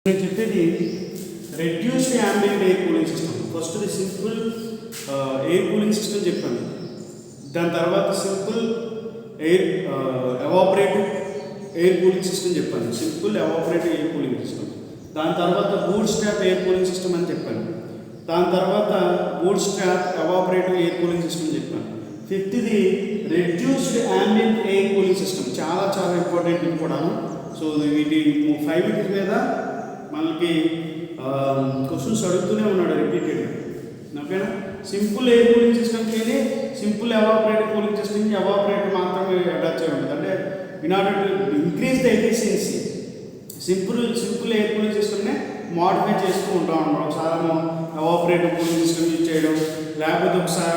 నేను చెప్పేది reduced ambient air cooling system. ఫస్ట్ది సింపుల్ ఎయిర్ కూలింగ్ సిస్టమ్ చెప్పాను. దాని తర్వాత simple air evaporative air cooling system చెప్పాను. Simple evaporative air cooling system. దాని తర్వాత bootstrap air cooling system అని చెప్పాను. దాని తర్వాత bootstrap evaporative air cooling system చెప్పాను. ఫిఫ్త్ది reduced ambient air cooling system. చాలా చాలా ఇంపార్టెంట్ ఇది కూడాను. సో వీటి 5 మీద మనకి క్వశ్చన్స్ అడుగుతూనే ఉన్నాడు రిపీటెడ్గా. ఓకేనా? సింపుల్ ఎయిర్ కూలింగ్ సిస్టమ్కి సింపుల్ ఎవాపరేటివ్ కూలింగ్ సిస్టమ్కి ఎవాపరేటివ్ మాత్రమే అటాచ్ అయి ఉంటుంది. అంటే in order to increase the efficiency simple air cooling సిస్టమ్ని మోడిఫై చేస్తూ ఉంటాం అన్నమాట. ఒకసారి ఎవాపరేటివ్ కూలింగ్ సిస్టమ్ యూజ్ చేయడం, లేకపోతే ఒకసారి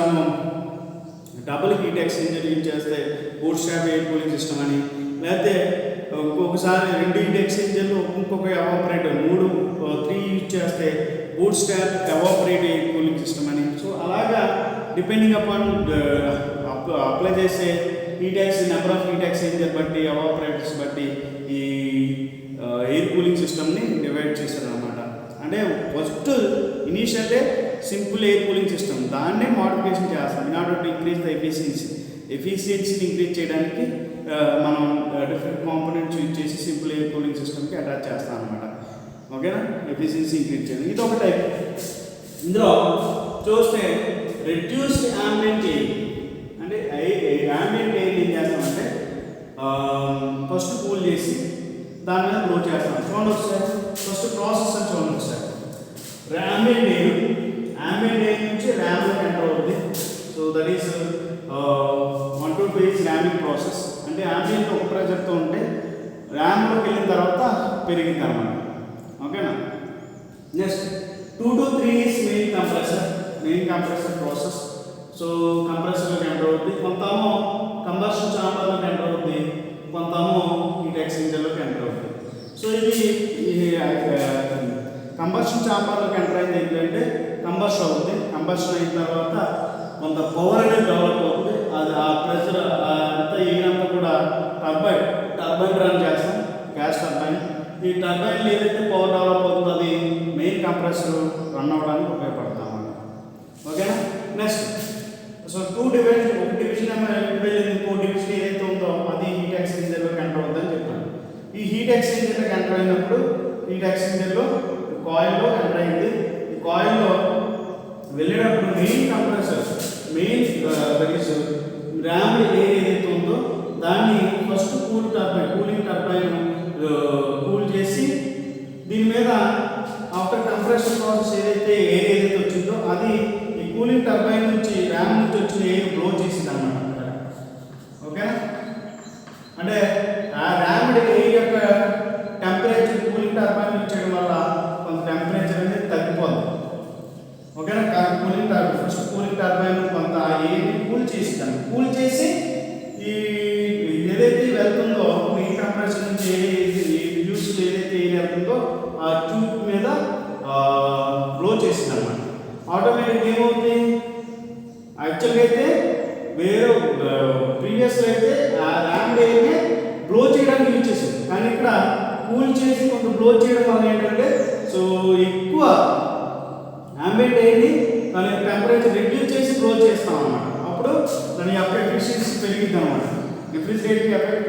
డబుల్ హీట్ ఎక్స్చేంజర్ యూజ్ చేస్తే boot strap air cooling system అని, లేకపోతే ఒకసారి 2 హీట్ ఎక్స్చేంజర్లు ఇంకొక ఎవాపరేటర్ 3 యూజ్ చేస్తే boot strap evaporative air cooling system అని. సో అలాగా డిపెండింగ్ అపాన్ అప్లై చేసే నెంబర్ ఆఫ్ హీట్ ఎక్స్చేంజర్ బట్టి ఎవాపరేటర్స్ బట్టి ఈ ఎయిర్ కూలింగ్ సిస్టమ్ని డివైడ్ చేశారు అనమాట. అంటే ఫస్ట్ ఇనీషియల్లే సింపుల్ ఎయిర్ కూలింగ్ సిస్టమ్, దాన్నే మోడిఫికేషన్ చేస్తాం in order to increase the ఎఫిషియన్సీని ఇంక్రీజ్ చేయడానికి మనం డిఫరెంట్ కాంపోనెంట్స్ యూజ్ చేసి సింపుల్ ఎయిర్ కూలింగ్ సిస్టమ్కి అటాచ్ చేస్తాం అనమాట. ఓకేనా? ఎఫిషియన్సీ ఇంక్రీజ్ చేయడం ఇది ఒక టైప్. ఇందులో చూస్తే రెడ్యూస్డ్ యాంబియంట్ ఎయిర్ అంటే యాంబియంట్ ఎయిర్ ఏం చేస్తామంటే ఫస్ట్ కూల్ చేసి దాని మీద బ్లో చేస్తాం. చూడండి ఒకసారి, ఫస్ట్ ప్రాసెస్ అని చూడండి ఒకసారి. యాంబియంట్ ఎయిర్ నుంచి ర్యామ్లోకి ఎంటర్ అవుతుంది. So that is 1 to 2 is ramming process. అంటే యాంబియంట్ ఒక ప్రెజర్తో ఉంటే ర్యామ్లోకి వెళ్ళిన తర్వాత పెరిగింది అనమాట. ఓకేనా? Next 2 to 3 is main compressor process. So కంప్రెసర్లోకి ఎంటర్ అవుతుంది, కొంతమో కంబషన్ ఛాంబర్లోకి ఎంటర్ అవుతుంది, కొంతమో హీట్ ఎక్స్చేంజర్లోకి ఎంటర్ అవుతుంది. సో ఇది కంబషన్ ఛాంబర్లోకి ఎంటర్ అయింది ఏంటంటే కంబషన్ అవుతుంది. కంబషన్ అయిన తర్వాత కొంత పవర్ అనేది డెవలప్ అవుతుంది. అది ఆ ప్రెషర్ అంతా ఈయనంతా కూడా టర్బైన్ రన్ చేస్తాం, గ్యాస్ టర్బైన్. ఈ టర్బైన్ ఏదైతే పవర్ డెవలప్ అవుతుందో అది మెయిన్ కంప్రెసర్ రన్ అవ్వడానికి ఉపయోగపడతాం అన్నమాట. ఓకేనా? నెక్స్ట్ సో ఒక డివిజన్ వెళ్ళింది, ఇంకో డివిజన్ ఏదైతే ఉందో అది హీట్ ఎక్స్చేంజర్లోకి ఎంటర్ అవుతుందని చెప్పాను. ఈ హీట్ ఎక్స్చేంజర్లోకి ఎంటర్ అయినప్పుడు హీట్ ఎక్స్చేంజర్లో కాయిల్లో ఎంటర్ అయింది. ఈ కాయిల్లో వెళ్ళేటప్పుడు మెయిన్ కంప్రెసర్ ర్యామ్ ఎయిర్ ఏదైతే ఉందో దాన్ని ఫస్ట్ కూలింగ్ టర్బైన్ కూల్ చేసి దీని మీద ఆఫ్టర్ కంప్రెషన్ ప్రాసెస్ ఏదైతే వచ్చిందో అది ఈ కూలింగ్ టర్బైన్ నుంచి ర్యామ్ నుంచి వచ్చిన ఎయిర్ బ్లో చేసింది అన్నమాట. ఓకేనా? అంటే ఆ ర్యామ్ ఎయిర్ యొక్క టెంపరేచర్ కూలింగ్ టర్బైన్ ఇచ్చడం వల్ల కొంత టెంపరేచర్ అనేది తగ్గిపోతుంది. ఓకేనా? ఫస్ట్ కూలింగ్ టర్బైన్ కొంత ఎయిర్ని కూల్ చేసి ఈ ఏదైతే వెళ్తుందో మెయిన్ కంప్రెసర్ నుంచి యూస్ ఏదైతే ఎయిర్ వెళ్తుందో ఆ ట్యూబ్ మీద బ్లో చేసింది అనమాట. ఆటోమేటిక్ ఏమవుతుంది, యాక్చువల్గా అయితే ప్రీవియస్లో అయితే ఆ ర్యామ్ ఎయిర్ని బ్లో చేయడానికి యూజ్ చేసింది, కానీ ఇక్కడ కూల్ చేసి కొంత బ్లో చేయడం వల్ల ఏంటంటే సో ఎక్కువ యాంబియంట్ ఎయిర్ని దాని టెంపరేచర్ రెడ్యూస్ చేసి బ్లో చేస్తాం అన్నమాట. అప్పుడు దాని యొక్క ఎఫిషియన్సీ పెరిగింది అనమాట. రిఫ్రిజిరేటివ్ ఎఫెక్ట్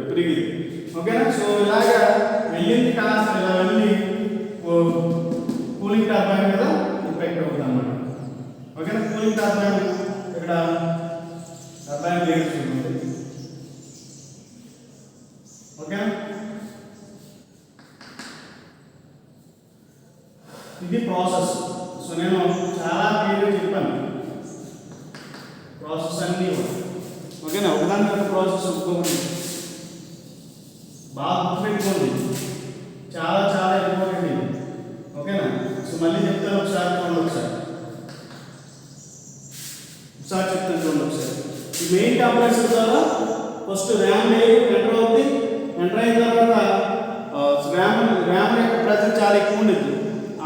పెరిగింది. ఓకేనా? సో ఇలాగా వెళ్ళింది కాస్త ఇలా వెళ్ళి కూలింగ్ టర్బైన్ మీద ఇంపాక్ట్ అవుతుంది అన్నమాట. ఓకేనా? కూలింగ్ టర్బైన్ ఇక్కడ టర్బైన్ వేరుస్తుంది. ఓకేనా? ఇది ప్రాసెస్. సో నేను చాలా క్లియర్గా చెప్పాను ప్రాసెస్ అన్నీ. ఓకేనా? ఒకదాని ప్రాసెస్ ఒప్పుకోండి, బాగా గుర్తుపెట్టుకోండి, చాలా చాలా ఇంపార్టెంట్ ఇది. ఓకేనా? సో మళ్ళీ చెప్తాను, ఒకసారి చూడండి. ఒకసారి చెప్తాను చూడండి ఒకసారి. ఈ మెయిన్ కంప్రెసర్ ద్వారా ఫస్ట్ ర్యామ్ ఎంటర్ అవుతుంది. ఎంటర్ అయిన తర్వాత ర్యామ్ యొక్క ప్రెజర్ చాలా ఎక్కువ ఉండేది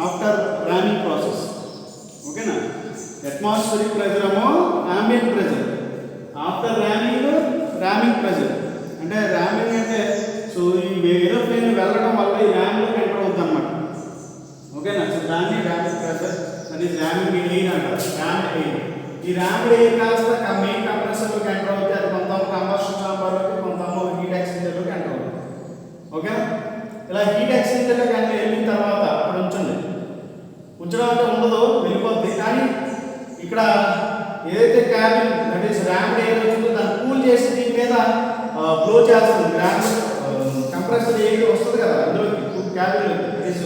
ఆఫ్టర్ ర్యామింగ్ ప్రాసెస్. ఓకేనా? అట్మాస్ఫిరిక్ ప్రెజర్ ఏమో ambient pressure, after ramming pressure. అంటే ర్యామింగ్ అంటే సో ఈ ఏరోప్లేన్ వెళ్ళడం వల్ల ఈ ర్యామ్లోకి ఎంటర్ అవుతుంది. దట్ ఈస్ ర్యామింగ్ ఎయిర్ అంటారు, ర్యామ్డ్ ఎయిర్. ఈ ర్యామ్డ్ ఎయిర్ కాస్త మెయిన్ కంప్రెసర్లోకి ఎంటర్ అవుతుంది, అది కొంత కంబషన్ చాంబర్లోకి, కొంత హీట్ ఎక్స్చేంజర్లోకి ఎంటర్ అవుతుంది. ఓకే, ఇలా హీట్ ఎక్స్చేంజర్లోకి ఎంటర్ వెళ్ళిన తర్వాత అక్కడ ఉంచండి. ఉంచడం అంటే ఉండదు, వెళ్ళిపోద్ది. కానీ ఇక్కడ ఏదైతే క్యాబిన్ దట్ ఈస్ ర్యామ్డ్ ఎయిర్ వచ్చిందో దాన్ని కూల్ చేసి దీని మీద బ్లో చేస్తుంది. ర్యామ్ కంప్రెసర్ ఎయిర్ వస్తుంది కదా అందులోకి, క్యాబిన్లోకి, దట్ ఈస్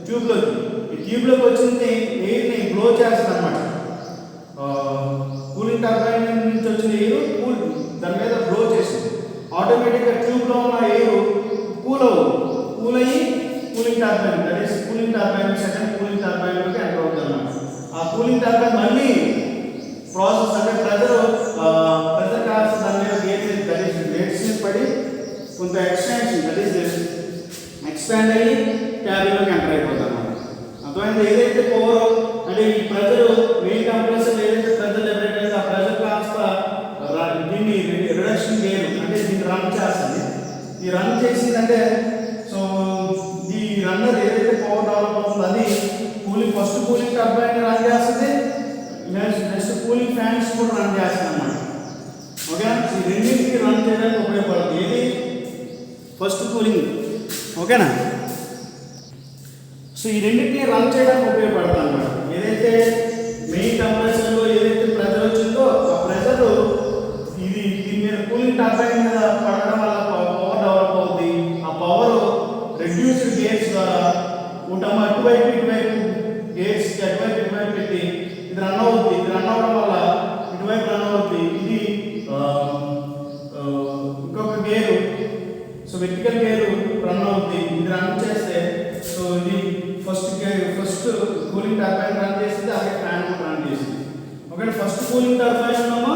ట్యూబ్లోకి. ఈ ట్యూబ్లోకి వచ్చింది ఎయిర్ని బ్లో చేస్తుంది అనమాట. కూలింగ్ టర్బైన్ నుంచి వచ్చిన ఎయిర్ దాని మీద బ్లో చేసింది. ఆటోమేటిక్గా ట్యూబ్లో ఉన్న ఎయిర్ కూల్ అయ్యి cooling turbine that is cooling turbine second cooling టర్బైన్లోకి ఎంటర్ అవుతుంది అన్నమాట. ఆ కూలింగ్ టర్బైన్ మళ్ళీ ప్రాసెస్ అంటే ప్రెజర్ కాస్త దాని మీద గేట్స్ మీద పడి కొంత ఎక్స్టెన్షన్ దట్ ఈస్ ఎక్స్పాండ్ అయ్యి క్యాబిన్లోకి ఎంటర్ అయిపోతుంది అన్నమాట. అర్థమైంది? ఏదైతే పవర్ అంటే ఈ ప్రెజర్ మెయిన్ కంప్రెసర్ ఏదైతే ప్రెజర్ జనరేట్ అయిందో ఆ ప్రెజర్ కాస్త దీన్ని రిడక్షన్ గేర్ అంటే దీన్ని రన్ చేస్తుంది. ఈ రన్ చేసిందంటే సో ఈ రన్నర్ ఏదైతే పవర్ డెవలప్ అవుతుందో అది ఫస్ట్ కూలింగ్ టర్బైన్ రన్ చేస్తుంది, నెక్స్ట్ కూలింగ్ ఫ్యాన్స్ కూడా రన్ చేస్తుంది అన్నమాట. ఓకే, ఈ రెండింటికి రన్ చేయడానికి ఉపయోగపడుతుంది ఏది ఫస్ట్ కూలింగ్. ఓకేనా? సో ఈ రెండింటిని రన్ చేయడానికి ఉపయోగపడుతుంది అన్నమాట. ఏదైతే మెయిన్ కంప్రెసర్లో ఏదైతే ప్రెజర్ వచ్చిందో ఆ ప్రెజర్ ఇది దీని మీద కూలింగ్ టర్బైన్ మీద పడడం వల్ల పవర్ డెవలప్ అవుతుంది. ఆ పవర్ రెడ్యూస్డ్ గేర్స్ ద్వారా ఉంటాము అటువైపు ఇటువైపు గేర్స్ అటువైపు ఇటువైపు పెట్టి ఇది రన్ అవుతుంది. ఇది రన్ అవ్వడం వల్ల ఇటువైపు రన్ అవుతుంది. ఇది ఇంకొక gear so vertical gear run అవుతుంది. ఇది రన్ చేస్తే సో ఇది ఫస్ట్ కూలింగ్ టర్బైన్ రన్ చేసింది, అలాగే ఫ్యాన్ కూడా రన్ చేసింది. ఓకే, ఫస్ట్ కూలింగ్ టర్బైన్ ఉన్నామో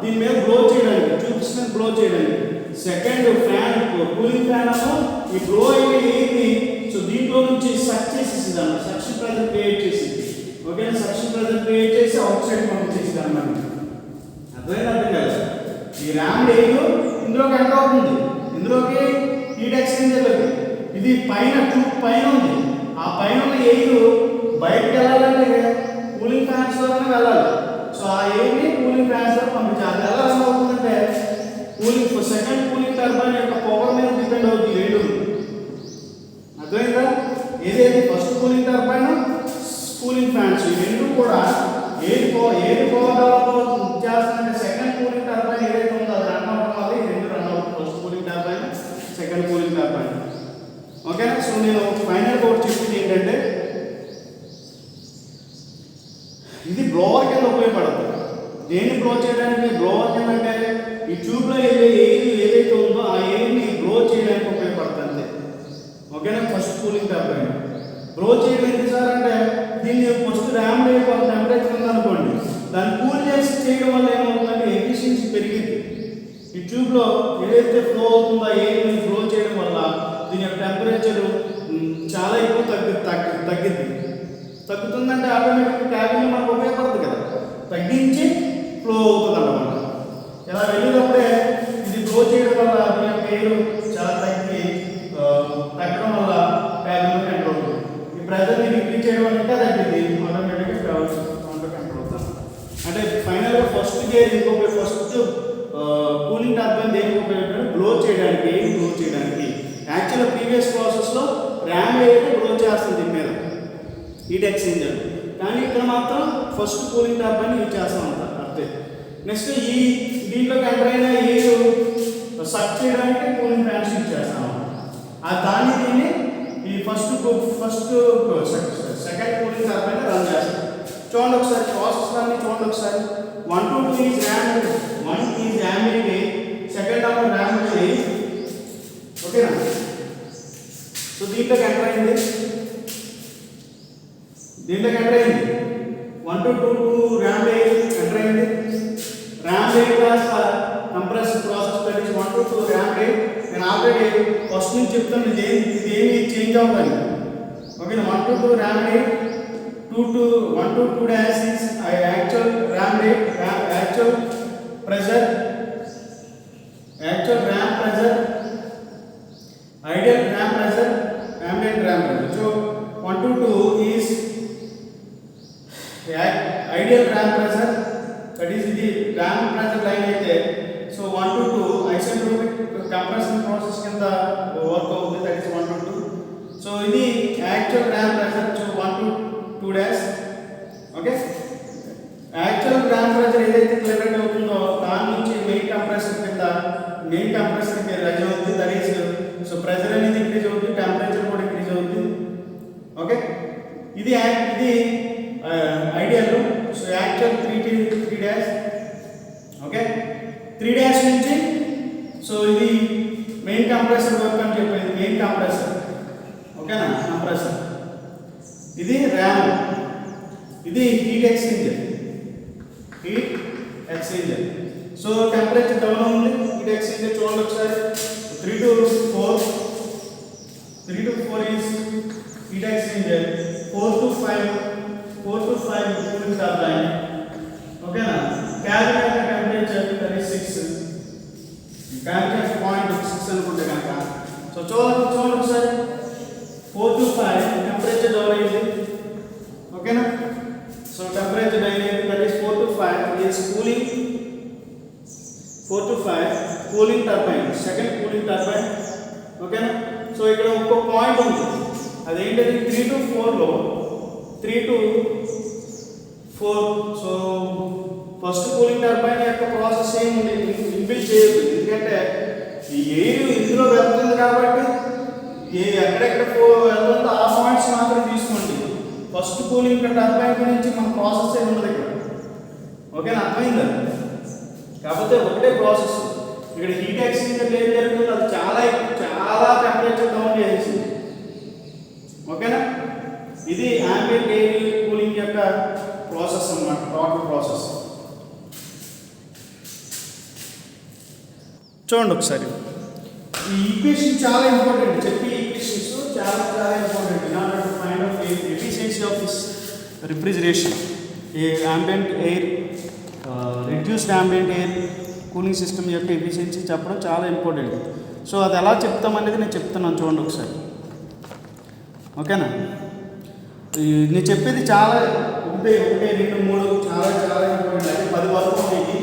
దీని మీద బ్లో చేయడానికి ట్యూబ్స్ మీద బ్లో చేయడానికి, సెకండ్ ఫ్యాన్ కూలింగ్ ఫ్యాన్ ఏమో ఈ బ్లో అయ్యే ఎయిర్ని సో దీంట్లో నుంచి సక్ చేసేసింది అన్నమాట, సక్షన్ ప్రెజర్ క్రియేట్ చేసింది. ఓకే, సక్షన్ ప్రెజర్ క్రియేట్ చేసి అవుట్ సైడ్ పంపించేసింది అన్నమాట. అర్థం కాదు? ఈ ర్యామ్డ్ ఎయిర్ ఇందులోకి ఎంటర్ అవుతుంది, ఇందులోకి హీట్ ఎక్స్చేంజర్లోకి. ఇది పైన ట్యూబ్ పైన ఉంది, ఆ పైన ఉన్న ఎయిర్ బయటకు వెళ్ళాలంటే కూలింగ్ ఫ్యాన్స్ ద్వారానే వెళ్ళాలి. సో ఆ ఎయిర్ని కూలింగ్ ఫ్యాన్స్ ద్వారా పంపించాలి. అది ఎలా రన్ అవుతుందంటే సెకండ్ కూలింగ్ టర్బైన్ యొక్క పవర్ మీద డిపెండ్ అవుతుంది రెండు. అర్థమైందా? ఏదైతే first cooling turbine cooling fans ఈ రెండు కూడా ఏది పవర్ డెవలప్ చేస్తుందంటే సెకండ్ కూలింగ్ టర్బైన్ ఏదైతే ఉందో అది రన్ అవ్వడం వల్ల ఈ రెండు రన్ అవుతుంది, first cooling turbine second cooling turbine. ఓకేనా? సో నేను ఫైనల్గా ఒకటి చెప్పింది ఏంటంటే ఇది బ్లోవర్ కింద ఉపయోగపడుతుంది. దేన్ని బ్లో చేయడానికి? బ్లోవర్ కింద అంటే ఈ ట్యూబ్లో వెళ్ళే ఎయిర్ ఏదైతే ఉందో ఆ ఎయిర్ని బ్లో చేయడానికి ఉపయోగపడుతుంది. ఓకేనా? ఫస్ట్ కూలింగ్ టర్బైన్ బ్లో చేయడం ఎందుకు సార్ అంటే దీన్ని ఫస్ట్ ర్యామ్ ఎయిర్ కొంత టెంపరేచర్ ఉందనుకోండి, దాన్ని కూల్ చేసి చేయడం వల్ల ఏమవుతుందంటే ఎఫిషియన్సీ పెరిగింది. ఈ ట్యూబ్లో ఏదైతే ఫ్లో అవుతుందో ఆ ఎయిర్ని ఫ్లో చేయడం వల్ల దీని యొక్క టెంపరేచర్ చాలా ఎక్కువ తగ్గుతుందంటే ఆటోమేటిక్ క్యాబిన్ మనకు ఉపయోగపడుతుంది కదా, తగ్గించి ఫ్లో అవుతుంది అన్నమాట. ఇలా వెళ్ళినప్పుడే ఇది ఫ్లో చేయడం వల్ల దీని యొక్క ఎయిర్ చాలా తగ్గడం వల్ల క్యాబిన్లోకి ఎంటర్ అవుతుంది. ఈ ప్రెజర్ని డిక్రీజ్ చేయడం వల్ల ఇంకా తగ్గింది, ఆటోమేటిక్గా కౌంటర్కి ఎంటర్ అవుతాం. అంటే ఫైనల్గా ఫస్ట్ గేర్ ఇంకొక ఫస్ట్ కూలింగ్ టర్బైన్ దేనికి ఉపయోగపడుతుంది? బ్లో చేయడానికి, ఎయిర్ బ్లో చేయడానికి. యాక్చువల్గా ప్రీవియస్ ప్రాసెస్లో ర్యామ్ ఎయిర్ బ్లో చేస్తుంది దీని మీద హీట్ ఎక్స్చేంజర్, కానీ ఇక్కడ మాత్రం ఫస్ట్ కూలింగ్ టర్బైన్ యూజ్ చేస్తాం అంతే. నెక్స్ట్ ఈ దీంట్లోకి ఎంటర్ అయిన ఎయిర్ సక్ చేయడానికి కూలింగ్ ఫ్యాన్స్ యూజ్ చేస్తాం. దీన్ని ఈ first second cooling turbine run చేస్తాం. చూడండి ఒకసారి ప్రాసెస్ అన్ని చూడండి ఒకసారి. 1 to 2 is RAM, 1 is RAM air, second of RAM air. ఓకేనా? సో దీంట్లోకి ఎంటర్ అయింది, 1 to 2 ర్యామ్ ఎయిర్ ఎంటర్ అయింది. ర్యామ్ ఎయిర్ కాస్త compress process that is 1 to 2 RAM air. నేను ఆల్రెడీ ఫస్ట్ నుంచి చెప్తాను ఇది ఏమి చేంజ్ అవుతుంది. ఓకేనా? 1 to 2 RAM air, 1 to 2 dash is actual ram rate, actual pressure, ideal ram pressure, ambient ram pressure. So 1 to 2 is ఇది actual RAM pressure. So 1 to 2 dash. Okay, actual RAM pressure ఏదైతే generate అవుతుందో దాని నుంచి main compressor కింద main కంప్రెసర్కి rise అవుతుంది. That is so pressure అనేది increase అవుతుంది, temperature కూడా ఇంక్రీజ్ అవుతుంది. ఓకే, ఇది ideal. So actual 3 dash. Okay, 3 dash నుంచి సో ఇది మెయిన్ కంప్రెసర్ వర్క్ అని చెప్పేది మెయిన్ కంప్రెసర్. ఓకేనా, కంప్రెసర్. ఇది ర్యామ్, ఇది heat exchanger. So temperature down ఉంది. హీట్ ఎక్స్చేంజర్ చూడండి ఒకసారి. 3 to 4 is heat exchanger. 4 to 5 cooling turbine. Okay na, calculate the temperature, that is 6. Calculate 0.6 అనుకుంటే కనుక సో చూడండి ఒకసారి. 4 to 5 temperature డౌన్ అయింది. ఓకేనా, సో temperature డౌన్ అయింది. that is 4 to 5 is cooling. 4 to 5 cooling turbine, second cooling turbine. ఓకేనా, so ఇక్కడ ఒక పాయింట్ ఉంది. అదేంటది 3 to 4 లో 3 to 4. So first cooling turbine యొక్క ప్రాసెస్ ఏముంది, ఇన్బిల్డ్ చేయదు. ఎందుకంటే ఈ ఎయిర్ ఇందులో వెళ్తుంది కాబట్టి ఎక్కడెక్కడ వెళ్తుందో ఆ పాయింట్స్ మాత్రం తీసుకోండి. ఫస్ట్ కూలింగ్ టర్బైన్ గురించి మన ప్రాసెస్ ఏమి ఉండదు ఇక్కడ. ఓకేనా, అర్థమైందా? కాకపోతే ఒకటే ప్రాసెస్. ఇక్కడ హీట్ ఎక్స్చేంజర్ ఏం జరుగుతుంది, అది చాలా టెంపరేచర్ డౌన్ చేసేసింది. ఓకేనా, ఇది యాంబియంట్ ఎయిర్ కూలింగ్ యొక్క ప్రాసెస్ అన్నమాట, టోటల్ ప్రాసెస్. చూడండి ఒకసారి. ఈ ఈక్వేషన్ చాలా ఇంపార్టెంట్. చెప్పి ఈక్వేషన్స్ చాలా important in order to find out efficiency of this refrigeration. ఈ ambient air reduced ambient air cooling system యొక్క ఎఫిషియన్సీ చెప్పడం చాలా ఇంపార్టెంట్. సో అది ఎలా చెప్తామనేది నేను చెప్తున్నాను, చూడండి ఒకసారి. ఓకేనా, నేను చెప్పేది చాలా 1, 2, 3 చాలా ఇంపార్టెంట్. అయితే 10 వరకు ఉన్నాయి.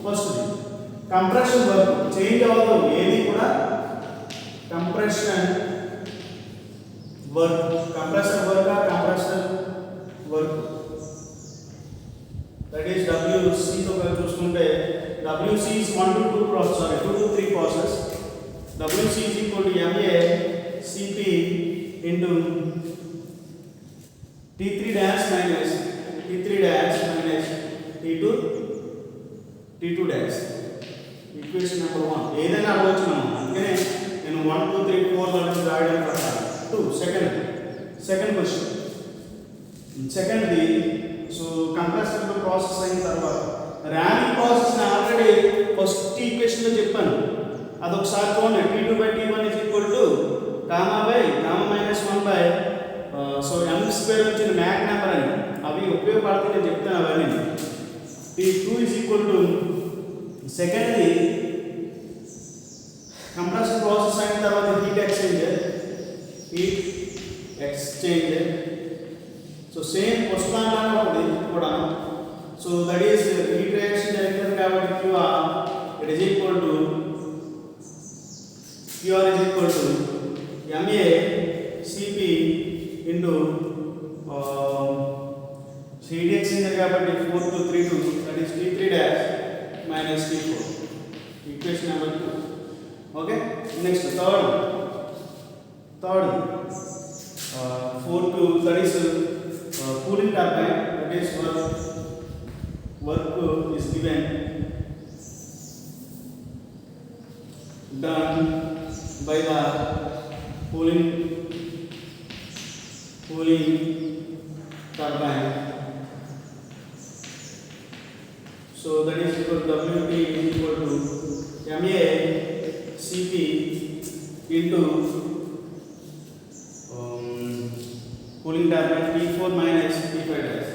ఫస్ట్ కంప్రెషన్ వర్క్ చేంజ్ అవ్వదు ఏది కూడా. Compression work, compressor work that is WC. తో చూసుకుంటే WC is 1 to 2 process, 2 to 3 process. WC is equal to MA CP into T3 dash minus T2 dash. Equation number 1 ఏదైనా అడగవచ్చు మనం. అందుకనే నేను 1, 2, 3, 4 లాంటి రాయడం ప్రకారం 2. Second question. సెకండ్ది సో కంప్రెసర్ ప్రాసెస్ అయిన తర్వాత ర్యామింగ్ ప్రాసెస్ ఆల్రెడీ ఫస్ట్ ఈక్వేషన్లో చెప్పాను. అదొకసారి చూడండి. T2/T1 is equal to gamma minus 1 by so m square వచ్చిన మ్యాక్ నెంబర్ అని అవి ఉపయోగపడితే నేను చెప్తాను అవన్నీ. T2 is equal to సెకండ్ది కంప్రెషన్ ప్రాసెస్ అయిన తర్వాత heat exchanger. So same first లాగానే ఉంది కూడా. So that is heat reaction జరుగుతుంది కాబట్టి QR is equal to MA CP into heat exchanger కాబట్టి 4 to 3 2 that is T3 dash minus T4. Equation number 2. Okay, next third 4 to that is cooling turbine. That is work is given done by the cooling turbine. So that is equal to WT is equal to MA CP into cooling turbine T4 minus T5 dash.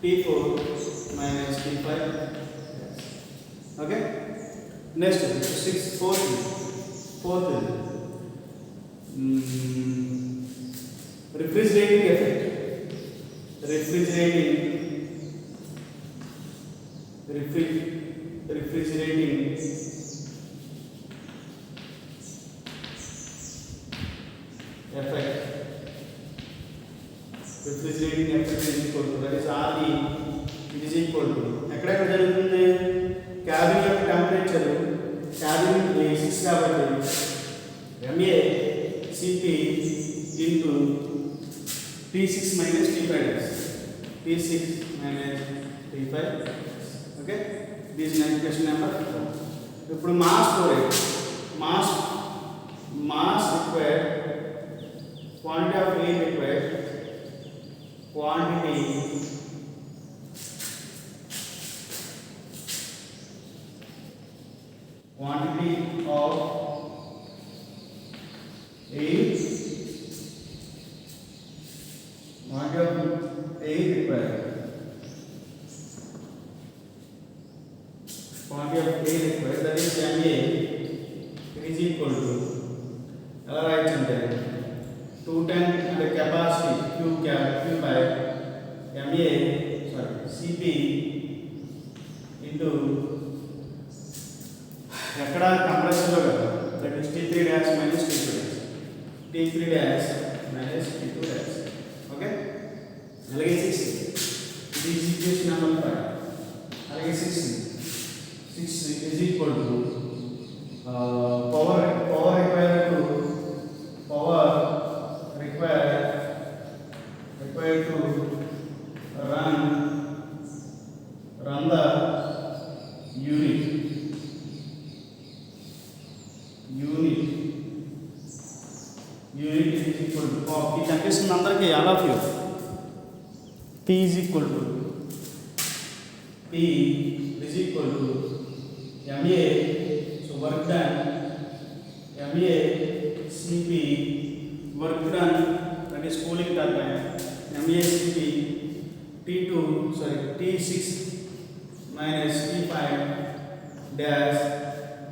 T4 minus T5. Okay. Next 4th. Refrigerating effect. Refrigerating effect, refrigerating effect is equal to, that is RE, it is equal to, ఎక్కడ జరుగుతుంది cabin యొక్క temperature cabin 6 కాబట్టి MA CP into T6 minus T5 dash, T6 minus T5 dash. Okay, this is next question number 4. ఇప్పుడు mass storage, mass required, quantity of air required, quantity of air, required, quantity of air required, that is MA, it is equal to, ఎలా రాయొచ్చంటే 210 అంటే capacity Q by MA CP into ఎక్కడ కంప్రెషన్లో కదా, that is T3 dash minus T2 dash, T3 dash minus T2 dash. Okay, అలాగే 6 ఇది equation number 5. అలాగే 6 is equal to power required to run the unit is equal to ఈ కనిపిస్తుంది అందరికీ, all of you. P is equal to MA, so work done, MA CP work done, that is cooling turbine, MA CP T6 minus T5 dash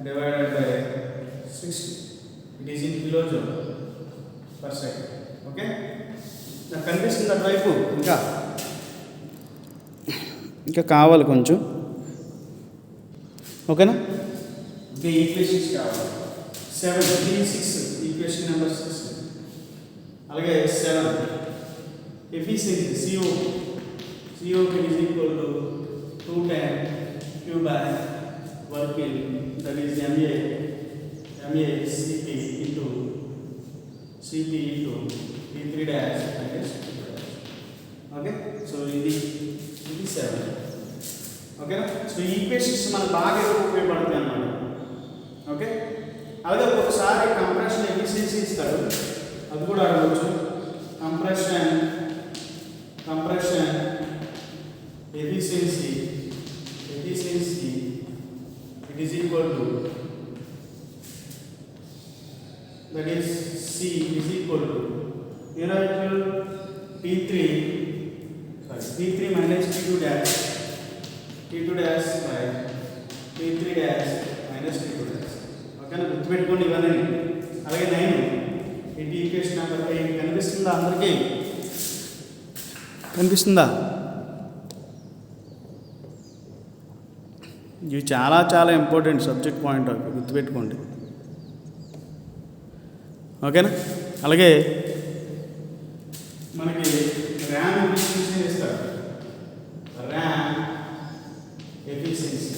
divided by 60, it is in kilojoule per second. Okay, నాకు కనిపిస్తుంది అటువైపు, ఇంకా కావాలి కొంచెం. ఓకేనా, ఇంకా equations కావాలి. 7 equation number 6. అలాగే 7 efficiency CO is equal to 210 Q by work in, that is MA CP into T3 dash minus T2 dash. Okay, so ఇది 7. ఓకేనా, సో ఈ ఈక్వేషన్స్ మనకు బాగా ఉపయోగపడతాయి అన్నమాట. ఓకే, అలాగే ఒకసారి కంప్రెషన్ ఎఫిషియన్సీ ఇస్తాడు, అది కూడా అడగవచ్చు. Compression efficiency it is equal to, that is C is equal to, here I will T3 minus T2 dash by T3 dash minus T2 dash. ఓకేనా, గుర్తుపెట్టుకోండి ఇవన్నీ. అలాగే 9 ఇది ఈక్వేషన్ నెంబర్ 8. కనిపిస్తుందా అందరికీ? కనిపిస్తుందా? ఇవి చాలా చాలా important subject point of view, గుర్తుపెట్టుకోండి. ఓకేనా, అలాగే మనకి ర్యామ్ ఎఫిషియన్సీ ఇస్తారు. ర్యామ్ ఎఫిషియన్సీ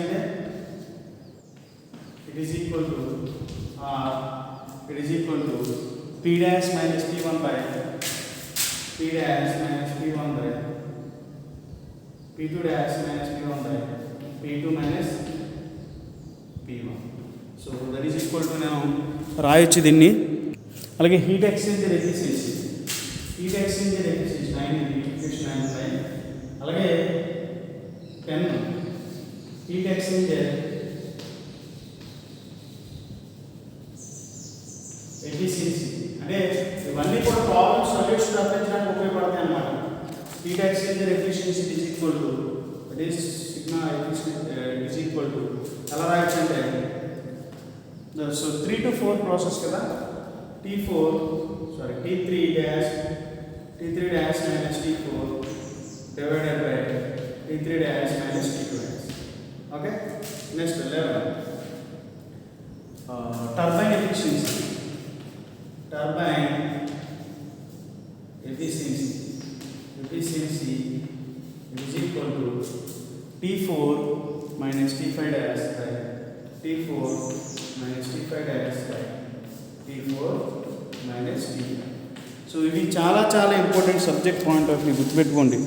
అంటే it is equal to P dash minus P1 by P dash minus P1 by P2 dash minus P1 by P2 minus P1. So that is equal to, now రాయొచ్చు దీన్ని. అలాగే heat exchanger efficiency 9 equation 9. అలాగే 10 heat exchanger efficiency. అంటే ఇవన్నీ కూడా problem solution రప్పించడానికి ఉపయోగపడతాయి అన్నమాట. Heat exchanger efficiency is equal to, that is sigma efficiency is equal to, ఎలా రాయొచ్చు అంటే, సో 3 to 4 ప్రాసెస్ కదా, T3 dash minus T4 divided by T3 dash minus T2 dash. Okay, next 11 turbine efficiency is equal to T4 minus T5 dash by T4 minus T5 dash by T4 minus T5. So ఇది చాలా చాలా important subject point of view గుర్తుపెట్టుకోండి.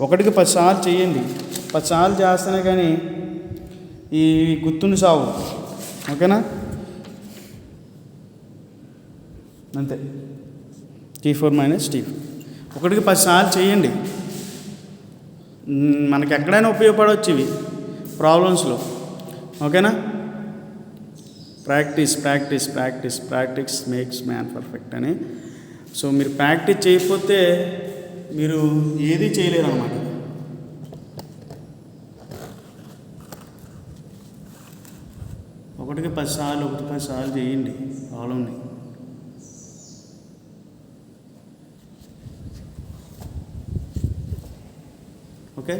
ఒకటికి 10 సార్లు చేయండి. 10 సార్లు చేస్తేనే కానీ ఈ గుర్తుండి సావు. ఓకేనా? అంతే. T4 మైనస్ T5 ఒకటికి 10 సార్లు చేయండి. మనకి ఎక్కడైనా ఉపయోగపడవచ్చు ఇవి ప్రాబ్లమ్స్లో. ఓకేనా? ప్రాక్టీస్ మేక్స్ మ్యాన్ పర్ఫెక్ట్ అని. సో మీరు ప్రాక్టీస్ చేయకపోతే మీరు ఏది చేయలేరు అన్నమాట. ఒకటికి 10 సార్లు చేయండి ప్రాబ్లమ్ని. ఓకే.